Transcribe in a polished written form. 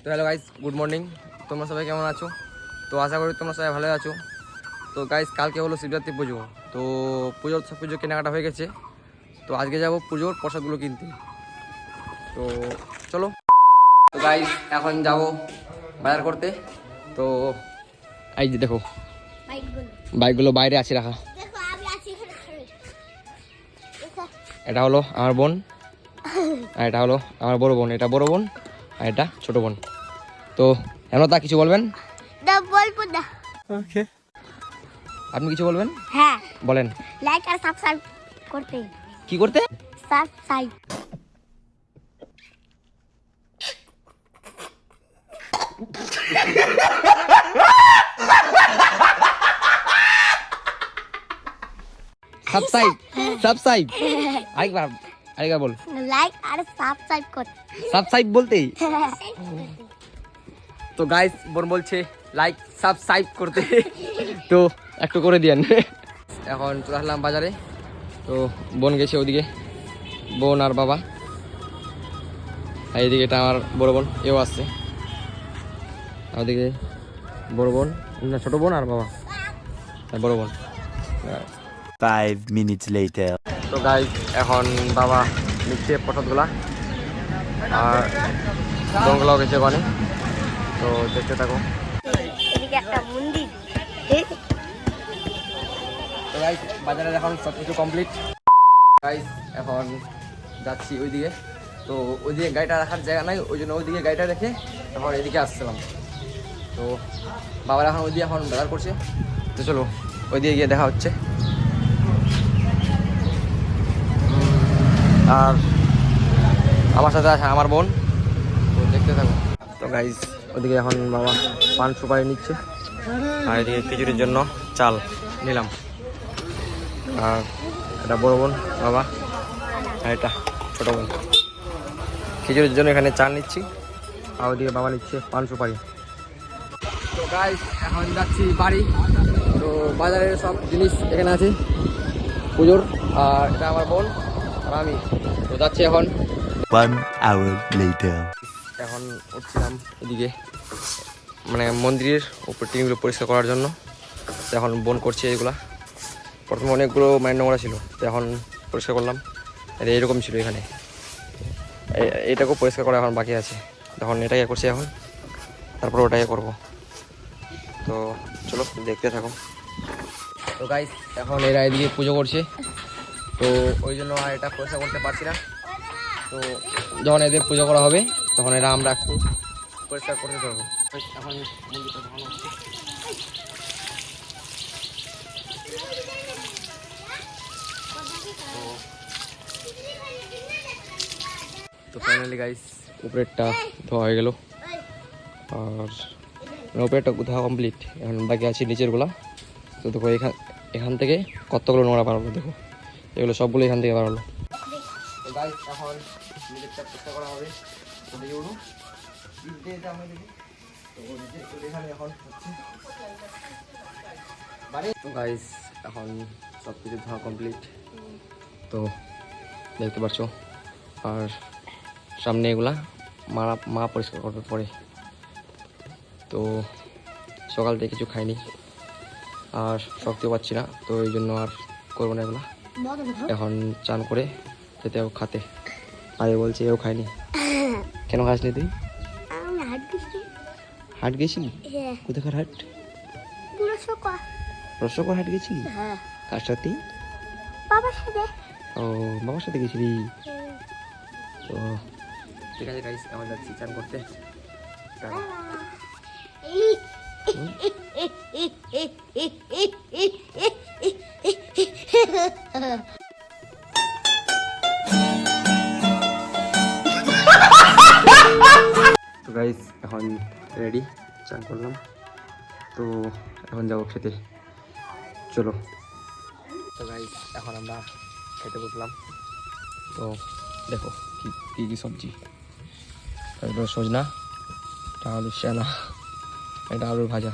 তো hello guys, good morning. তোমরা সবাই কেমন আছো? তো আশা করি তোমরা সবাই ভালো আছো। তো গাইস, কালকে হলো শিবরাত্রি পুজো। তো সব পুজো কেনাকাটা হয়ে গেছে। তো আজকে যাব পুজোর প্রসাদগুলো কিনতে। তো চলো। তো গাইস, এখন যাব বাজার করতে। তো এই যে দেখো বাইকগুলো বাইরে আছে রাখা। এটা হলো আমার বোন, আর এটা হলো আমার বড় বোন। এটা বড় বোন আর এটা ছোট বোন। তো হেমলতা কিছু বলবেন? বলবো না। ওকে, আপনি কিছু বলবেন? হ্যাঁ, বলেন। লাইক আর সাবস্ক্রাইব করতে। কি করতে? সাবস্ক্রাইব। সাবস্ক্রাইব সাবস্ক্রাইব আরেকবার বল। লাইক আর সাবস্ক্রাইব করতে। সাবস্ক্রাইব বলতেই। তো গাইস, বোন বলছে লাইক সাবস্ক্রাইব করতে। তো একটু করে দিয়েন। এখন চলে আসলাম বাজারে। তো বোন গেছে ওদিকে, বোন আর বাবা। আর এইদিকে এটা আমার বড় বোন, এও আসছে। আর ওদিকে বড় বোন, না ছোট বোন আর বাবা আর বড় বোন। 5 minutes later. তো গাইস, এখন বাবা নিচ্ছে প্রসাদগুলা আর বোনগুলাও গেছে ওখানে। তো দেখতে থাকো। এদিকে একটা মন্দির। তো গাইস, বাজারের এখন সব কিছু কমপ্লিট। গাইস, এখন যাচ্ছি ওইদিকে। তো ওইদিকে গাড়িটা রাখার জায়গা নাই, ওই জন্য ওইদিকে গাড়িটা রেখে এখন এদিকে আসছিলাম। তো বাবার এখন ওইদিকে এখন বাজার করছে। তো চলো ওইদিকে গিয়ে দেখা হচ্ছে। আর আমার সাথে আছে আমার বোন। তো দেখতে থাকো। তো গাইস, ওদিকে এখন বাবা পান সুপারি নিচ্ছে আর এদিকে খিচুড়ির জন্য চাল নিলাম। আর এটা বড় বোন বাবা, আর এটা ছোট বোন। খিচুড়ির জন্য এখানে চাল নিচ্ছি আর ওদিকে বাবা নিচ্ছে পান সুপারি। তো গাইস, এখন যাচ্ছি বাড়ি। তো বাজারের সব জিনিস এখানে আছে পুজোর। আর এটা আমার বোন আর আমি। তো যাচ্ছি এখন। 1 hour later. এখন উঠছিলাম এদিকে, মানে মন্দিরের উপর টিনগুলো পরিষ্কার করার জন্য। তো এখন বোন করছে এগুলা। প্রথমে অনেকগুলো নোংরা ছিল, তো এখন পরিষ্কার করলাম। এইরকম ছিল এখানে, এইটাকেও পরিষ্কার করা এখন বাকি আছে। তখন এটাকে করছি এখন, তারপর ওটাকে করব। তো চলো দেখতে থাকো। তো গাইস, এখন এরা এদিকে পুজো করছে। তো ওই জন্য আর এটা পরিষ্কার করতে পারছি না। তো যখন এদের পুজো করা হবে তখন এরা আমরা একটু পরিষ্কার করতে পারবো। এখন মন্দিরটা ভালো হচ্ছে। তো ফাইনালি গাইস, উপরেরটা ধোয়া হয়ে গেল আর উপরেরটা ধোয়া কমপ্লিট। এখন বাকি আছে নিচেরগুলা। তো দেখো এখান থেকে কতগুলো নোংরা বার হলো। দেখো এগুলো সবগুলো এখান থেকে বার হলো। তো গাইস, এখন নিচেরটা পরিষ্কার করা হবে। তো দেখে উঠো তো গাইস, এখন সব কিছু ধোয়া কমপ্লিট। তো দেখতে পাচ্ছ। আর সামনে এগুলা মা পরিষ্কার করবে পরে। তো সকাল থেকে কিছু খাইনি আর শক্তি পাচ্ছি না, তো এই জন্য আর করবো না এগুলা। এখন চান করে যেতে হবে খাতে। আর এ বলছে এও খায়নি। কেন খাসনি তুই? হাট গেছিলি? কোথাকার হাট? রসগোল্লা হাট গেছিলি? কার সাথে? বাবার সাথে। ও, বাবার সাথে গেছিলি? তো ঠিক আছে গাইস, এখন যাচ্ছি চান করতে। তো গাইস, এখন রেডি, চান করলাম। তো এখন যাবো খেতে, চলো। তো গাইস, এখন আমরা খেতে বসলাম। তো দেখো কি কি সবজি। এটা সজনা, এটা আলুর সেনা, এটা আলুর ভাজা।